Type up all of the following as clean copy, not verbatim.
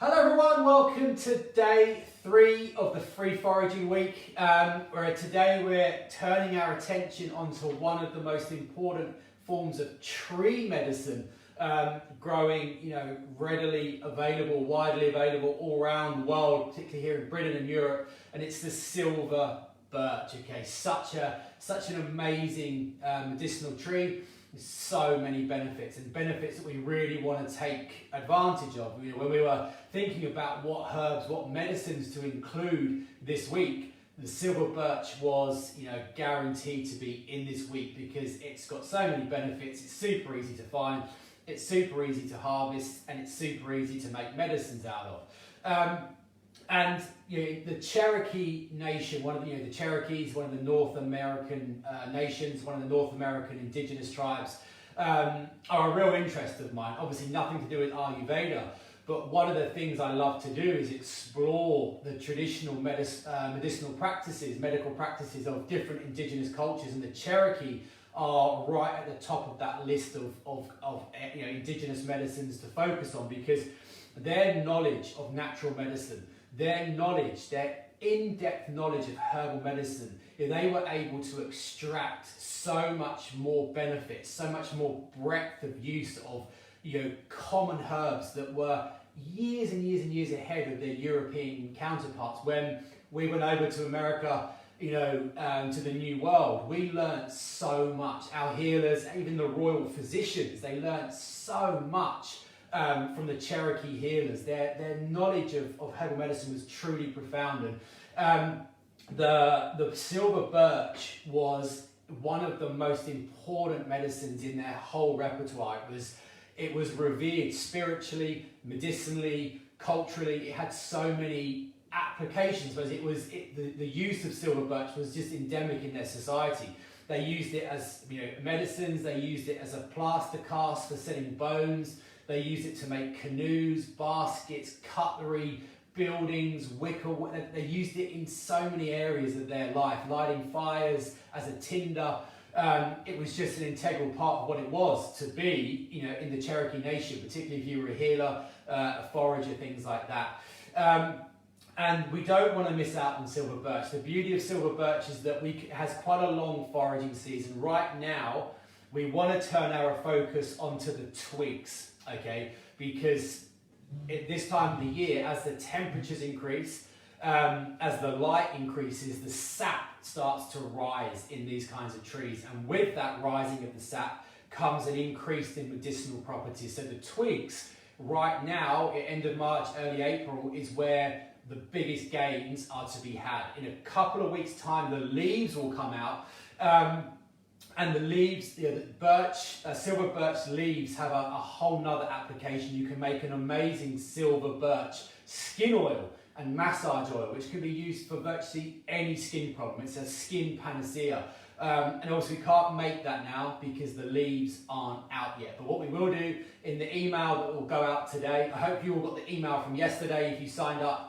Hello everyone, welcome to day 3 of the free foraging week, where today we're turning our attention onto one of the most important forms of tree medicine growing, readily available, widely available all around the world, particularly here in Britain and Europe, and it's the silver birch. Okay, such an amazing medicinal tree. There's so many benefits, and benefits that we really want to take advantage of. When we were thinking about what herbs, what medicines to include this week, the silver birch was, guaranteed to be in this week because it's got so many benefits. It's super easy to find, it's super easy to harvest, and it's super easy to make medicines out of. And the Cherokee Nation, the Cherokees, one of the North American nations, one of the North American indigenous tribes, are a real interest of mine. Obviously nothing to do with Ayurveda, but one of the things I love to do is explore the traditional medicinal practices, medical practices of different indigenous cultures, and the Cherokee are right at the top of that list of indigenous medicines to focus on, because their knowledge of natural medicine, their knowledge, their in-depth knowledge of herbal medicine, they were able to extract so much more benefit, so much more breadth of use of common herbs that were years and years and years ahead of their European counterparts. When we went over to America, to the New World, we learnt so much. Our healers, even the royal physicians, they learnt so much from the Cherokee healers. Their knowledge of herbal medicine was truly profound, and the silver birch was one of the most important medicines in their whole repertoire. It was revered spiritually, medicinally, culturally. It had so many applications, but the use of silver birch was just endemic in their society. They used it as medicines. They used it as a plaster cast for setting bones. They used it to make canoes, baskets, cutlery, buildings, wicker. They used it in so many areas of their life, lighting fires, as a tinder. It was just an integral part of what it was to be, in the Cherokee Nation, particularly if you were a healer, a forager, things like that. And we don't want to miss out on silver birch. The beauty of silver birch is that it has quite a long foraging season. Right now, we want to turn our focus onto the twigs, okay? Because at this time of the year, as the temperatures increase, as the light increases, the sap starts to rise in these kinds of trees. And with that rising of the sap comes an increase in medicinal properties. So the twigs, right now, at end of March, early April, is where the biggest gains are to be had. In a couple of weeks' time, the leaves will come out. And the leaves, the silver birch leaves have a whole nother application. You can make an amazing silver birch skin oil and massage oil, which can be used for virtually any skin problem. It's a skin panacea. And also we can't make that now because the leaves aren't out yet. But what we will do in the email that will go out today, I hope you all got the email from yesterday if you signed up.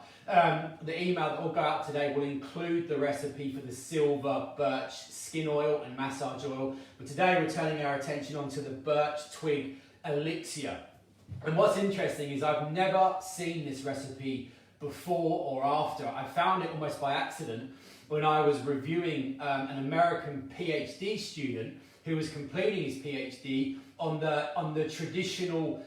The email that will go out today will include the recipe for the silver birch skin oil and massage oil. But today we're turning our attention onto the birch twig elixir. And what's interesting is I've never seen this recipe before or after. I found it almost by accident when I was reviewing an American PhD student who was completing his PhD on the traditional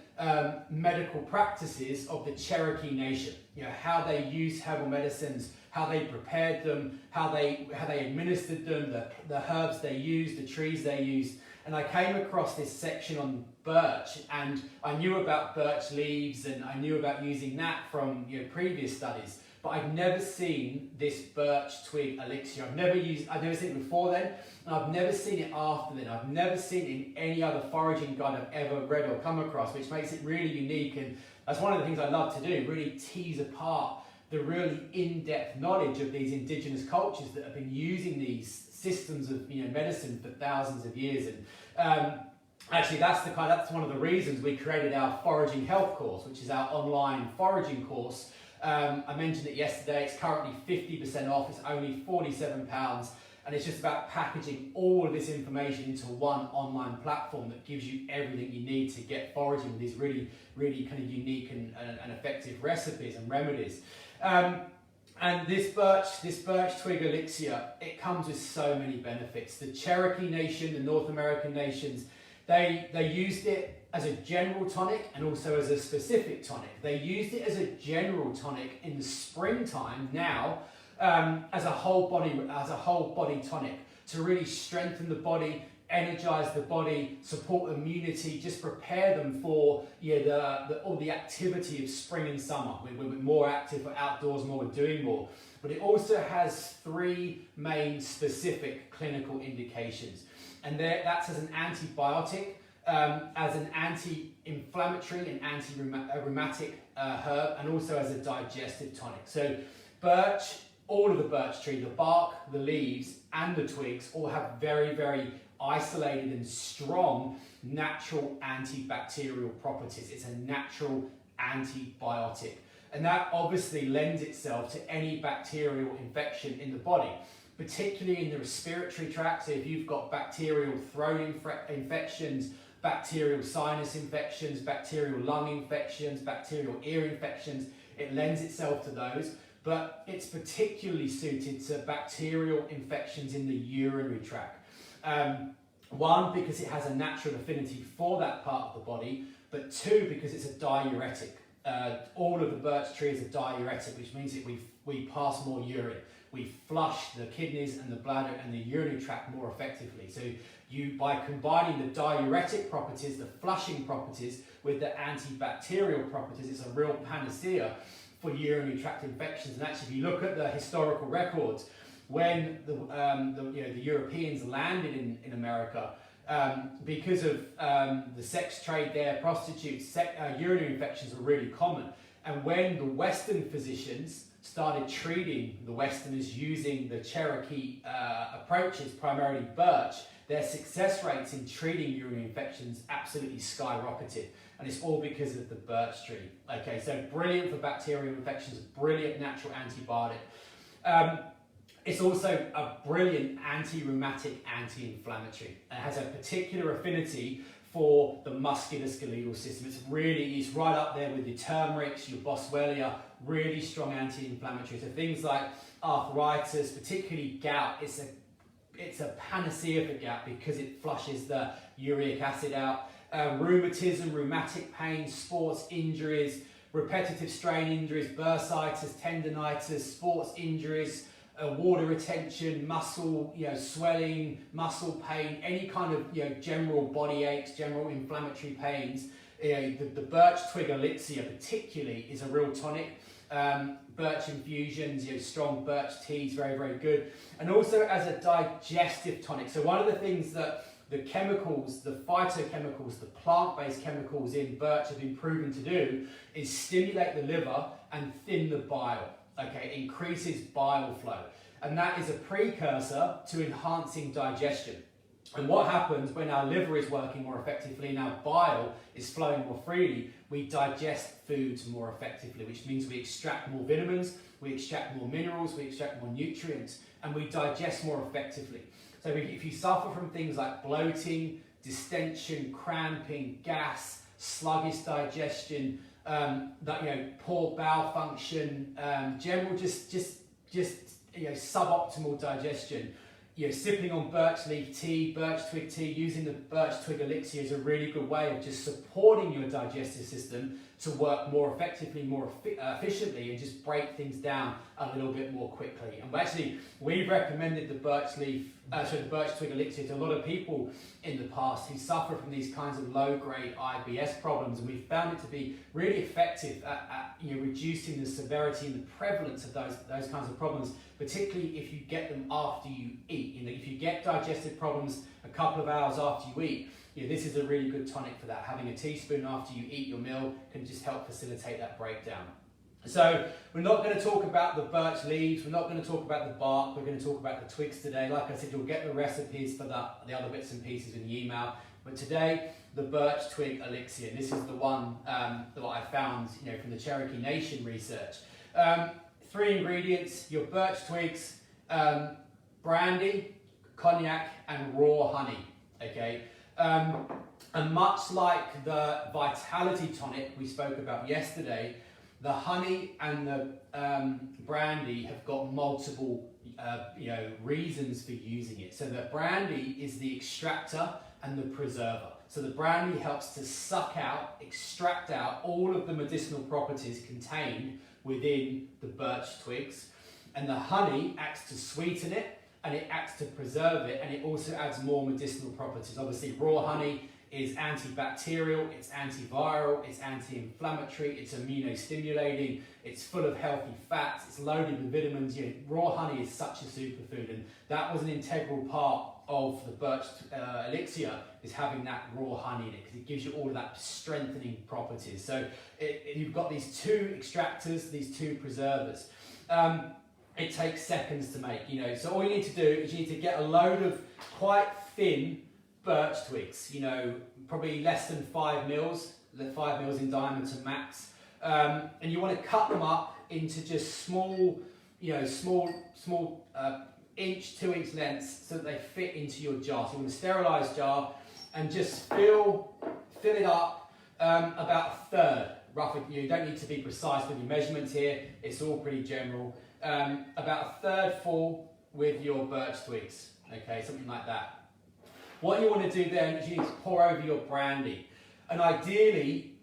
medical practices of the Cherokee Nation. How they used herbal medicines, how they prepared them, how they administered them, the herbs they used, the trees they used. And I came across this section on birch, and I knew about birch leaves and I knew about using that from previous studies. But I've never seen this birch twig elixir. I've never seen it before then, and I've never seen it after then. I've never seen it in any other foraging guide I've ever read or come across, which makes it really unique. And that's one of the things I love to do, really tease apart the really in-depth knowledge of these indigenous cultures that have been using these systems of medicine for thousands of years. And actually, that's one of the reasons we created our Foraging Health course, which is our online foraging course. I mentioned it yesterday. It's currently 50% off. It's only £47, And it's just about packaging all of this information into one online platform that gives you everything you need to get foraging with these really, really kind of unique and effective recipes and remedies. And this birch twig elixir, it comes with so many benefits. The Cherokee Nation, the North American nations, they used it as a general tonic and also as a specific tonic. They used it as a general tonic in the springtime now, as a whole body tonic to really strengthen the body, energize the body, support immunity, just prepare them for all the activity of spring and summer. We're more active, we're outdoors more, we're doing more. But it also has 3 main specific clinical indications. And that's as an antibiotic, as an anti-inflammatory and anti-rheumatic herb, and also as a digestive tonic. So birch, all of the birch tree, the bark, the leaves, and the twigs all have very, very isolated and strong natural antibacterial properties. It's a natural antibiotic. And that obviously lends itself to any bacterial infection in the body, particularly in the respiratory tract. So if you've got bacterial throat infections, bacterial sinus infections, bacterial lung infections, bacterial ear infections, it lends itself to those. But it's particularly suited to bacterial infections in the urinary tract. One, because it has a natural affinity for that part of the body, but 2, because it's a diuretic. All of the birch tree is a diuretic, which means that we pass more urine. We flush the kidneys and the bladder and the urinary tract more effectively. So by combining the diuretic properties, the flushing properties, with the antibacterial properties, it's a real panacea for urinary tract infections. And actually, if you look at the historical records, when the Europeans landed in America, because of the sex trade there, prostitutes, urinary infections were really common. And when the Western physicians started treating the Westerners using the Cherokee approaches, primarily birch, their success rates in treating urinary infections absolutely skyrocketed. And it's all because of the birch tree. Okay, so brilliant for bacterial infections, brilliant natural antibiotic. It's also a brilliant anti-rheumatic, anti-inflammatory. It has a particular affinity for the musculoskeletal system. It's right up there with your turmerics, your boswellia, really strong anti-inflammatory. So things like arthritis, particularly gout, it's a panacea for gout because it flushes the uric acid out. Rheumatism, rheumatic pain, sports injuries, repetitive strain injuries, bursitis, tendinitis, sports injuries, water retention, muscle swelling, muscle pain, any kind of general body aches, general inflammatory pains. The birch twig elixir particularly is a real tonic. Birch infusions, strong birch teas, very, very good. And also as a digestive tonic. So one of the things that the chemicals, the phytochemicals, the plant-based chemicals in birch have been proven to do is stimulate the liver and thin the bile. Okay, it increases bile flow. And that is a precursor to enhancing digestion. And what happens when our liver is working more effectively and our bile is flowing more freely, we digest foods more effectively, which means we extract more vitamins, we extract more minerals, we extract more nutrients, and we digest more effectively. So if you suffer from things like bloating, distension, cramping, gas, sluggish digestion, poor bowel function, general just suboptimal digestion, sipping on birch leaf tea, birch twig tea, using the birch twig elixir is a really good way of just supporting your digestive system to work more effectively, more efficiently, and just break things down a little bit more quickly. And actually, we've recommended the birch twig elixir to a lot of people in the past who suffer from these kinds of low-grade IBS problems, and we found it to be really effective at reducing the severity and the prevalence of those kinds of problems, particularly if you get them after you eat. If you get digestive problems a couple of hours after you eat, this is a really good tonic for that. Having a teaspoon after you eat your meal can just help facilitate that breakdown. So we're not going to talk about the birch leaves, we're not going to talk about the bark, we're going to talk about the twigs today. Like I said, you'll get the recipes for the other bits and pieces in the email. But today, the birch twig elixir. This is the one that I found from the Cherokee Nation research. 3 ingredients: your birch twigs, brandy, cognac and raw honey, okay? And much like the vitality tonic we spoke about yesterday, the honey and the brandy have got multiple reasons for using it. So the brandy is the extractor and the preserver. So the brandy helps to suck out, extract out all of the medicinal properties contained within the birch twigs. And the honey acts to sweeten it, and it acts to preserve it, and it also adds more medicinal properties. Obviously, raw honey is antibacterial, it's antiviral, it's anti-inflammatory, it's immunostimulating, it's full of healthy fats, it's loaded with vitamins. Raw honey is such a superfood, and that was an integral part of the Birch Elixer, is having that raw honey in it, because it gives you all of that strengthening properties. So you've got these two extractors, these two preservers. It takes seconds to make, so all you need to do is you need to get a load of quite thin birch twigs, probably less than 5 mils, 5 mils in diameter max, and you want to cut them up into just small, small inch, 2 inch lengths, so that they fit into your jar. So you want a sterilised jar, and just fill it up about a third, roughly. You don't need to be precise with your measurements here, it's all pretty general. About a third full with your birch twigs, okay, something like that. What you want to do then is you need to pour over your brandy, and ideally,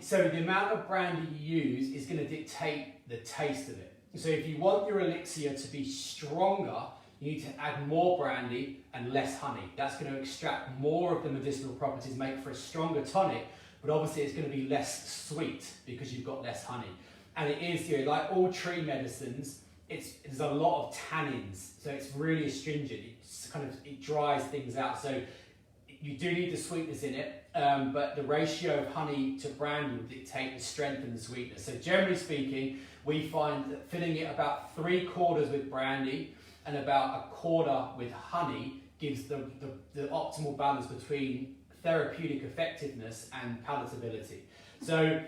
so the amount of brandy you use is going to dictate the taste of it. So if you want your elixir to be stronger, you need to add more brandy and less honey. That's going to extract more of the medicinal properties, make for a stronger tonic, but obviously it's going to be less sweet because you've got less honey. And it is, like all tree medicines, there's a lot of tannins, so it's really astringent. It dries things out. So you do need the sweetness in it, but the ratio of honey to brandy will dictate the strength and the sweetness. So generally speaking, we find that filling it about 3/4 with brandy and about 1/4 with honey gives the optimal balance between therapeutic effectiveness and palatability. So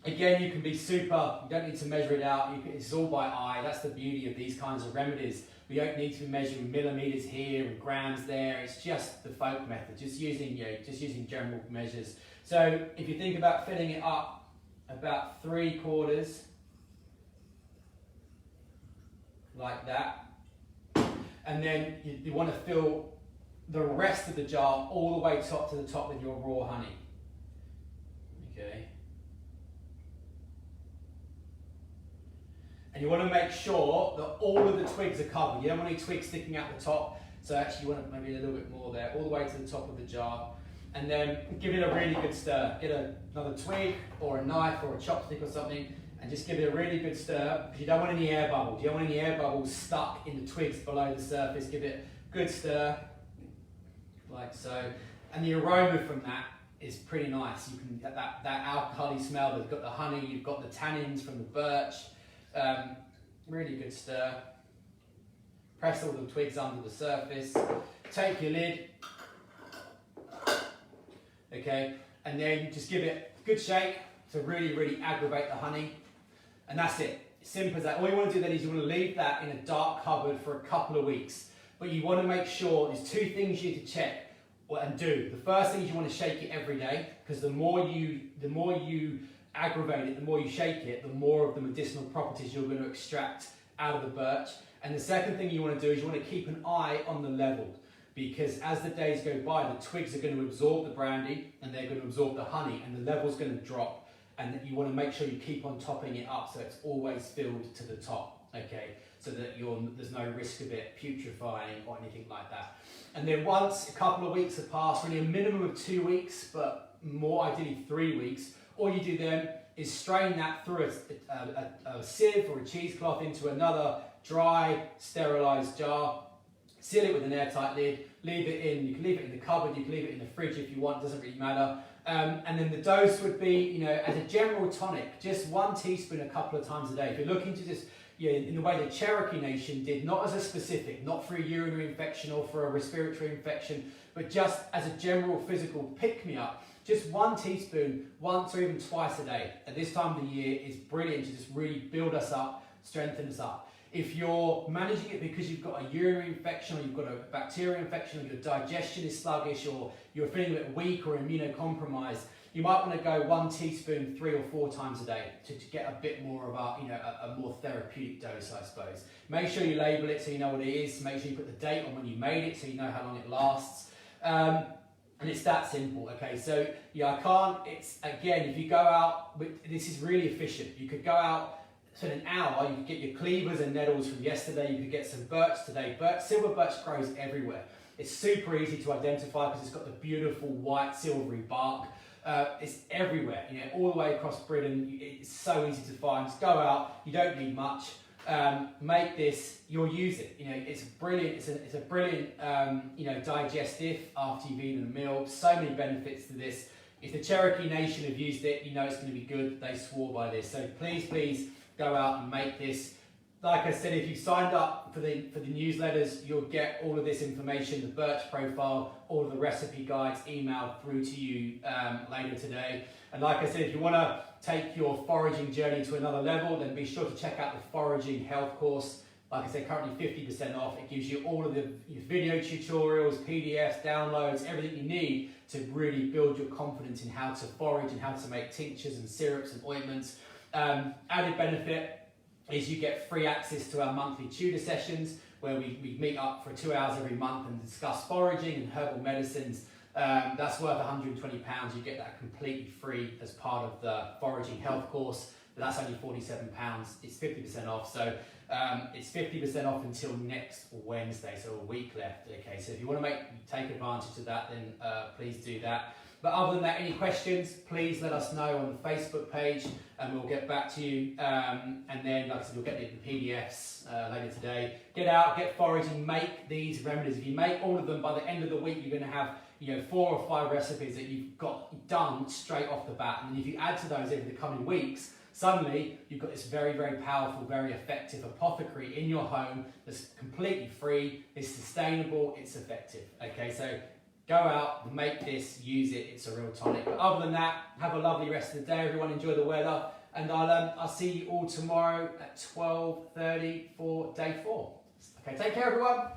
again, you can be you don't need to measure it out, it's all by eye. That's the beauty of these kinds of remedies. We don't need to be measuring millimetres here and grams there, it's just the folk method, just using general measures. So if you think about filling it up about 3/4, like that, and then you want to fill the rest of the jar all the way top to the top with your raw honey, okay? And you want to make sure that all of the twigs are covered. You don't want any twigs sticking out the top, so actually you want maybe a little bit more there, all the way to the top of the jar. And then give it a really good stir. Get another twig or a knife or a chopstick or something, and just give it a really good stir, because you don't want any air bubbles. You don't want any air bubbles stuck in the twigs below the surface. Give it a good stir, like so. And the aroma from that is pretty nice. You can get that alcohol-y smell. You've got the honey, you've got the tannins from the birch. Really good stir. Press all the twigs under the surface. Take your lid, okay, and then just give it a good shake to really aggravate the honey, and that's it. Simple as that. All you want to do then is you want to leave that in a dark cupboard for a couple of weeks, but you want to make sure there's 2 things you need to check and do. The first thing is you want to shake it every day, because the more you aggravate it, the more you shake it, the more of the medicinal properties you're going to extract out of the birch. And the second thing you want to do is you want to keep an eye on the level, because as the days go by, the twigs are going to absorb the brandy and they're going to absorb the honey, and the level's going to drop, and you want to make sure you keep on topping it up so it's always filled to the top, okay, so that there's no risk of it putrefying or anything like that. And then once a couple of weeks have passed, really a minimum of 2 weeks, but more ideally 3 weeks, all you do then is strain that through a sieve or a cheesecloth into another dry, sterilised jar, seal it with an airtight lid, leave it in. You can leave it in the cupboard, you can leave it in the fridge if you want, doesn't really matter. And then the dose would be, as a general tonic, just 1 teaspoon a couple of times a day. If you're looking to just, in the way the Cherokee Nation did, not as a specific, not for a urinary infection or for a respiratory infection, but just as a general physical pick-me-up, just 1 teaspoon, once or even twice a day at this time of the year is brilliant to just really build us up, strengthen us up. If you're managing it because you've got a urinary infection or you've got a bacterial infection or your digestion is sluggish or you're feeling a bit weak or immunocompromised, you might want to go 1 teaspoon 3 or 4 times a day to get a bit more of a more therapeutic dose, I suppose. Make sure you label it so you know what it is. Make sure you put the date on when you made it so you know how long it lasts. And it's that simple, okay? So yeah, it's again, if you go out, this is really efficient. You could go out, spend an hour, you could get your cleavers and nettles from yesterday, you could get some birch today. Silver birch grows everywhere. It's super easy to identify because it's got the beautiful white silvery bark. It's everywhere, all the way across Britain. It's so easy to find. Just go out, you don't need much. Make this, you'll use it. It's brilliant. It's a brilliant, digestive after you've eaten a meal. So many benefits to this. If the Cherokee Nation have used it, you know it's going to be good. They swore by this. So please go out and make this. Like I said, if you signed up for the newsletters, you'll get all of this information, the Birch profile, all of the recipe guides emailed through to you later today. And like I said, if you want to take your foraging journey to another level, then be sure to check out the Foraging Health course. Like I said, currently 50% off. It gives you all of the video tutorials, PDFs, downloads, everything you need to really build your confidence in how to forage and how to make tinctures and syrups and ointments. Added benefit is you get free access to our monthly tutor sessions where we meet up for 2 hours every month and discuss foraging and herbal medicines. That's worth £120. You get that completely free as part of the Foraging Health course, but that's only £47. It's 50% off, so it's 50% off until next Wednesday, so a week left. Okay, so if you want to take advantage of that, then please do that. But other than that, any questions, please let us know on the Facebook page and we'll get back to you. And then, like I said, you'll get the PDFs later today. Get out, get foraging, make these remedies. If you make all of them, by the end of the week, you're going to have 4 or 5 recipes that you've got done straight off the bat. And if you add to those over the coming weeks, suddenly you've got this very, very powerful, very effective apothecary in your home that's completely free, it's sustainable, it's effective. Okay, so go out, make this, use it, it's a real tonic. But other than that, have a lovely rest of the day, everyone, enjoy the weather, and I'll see you all tomorrow at 12:30 for day 4. Okay, take care everyone.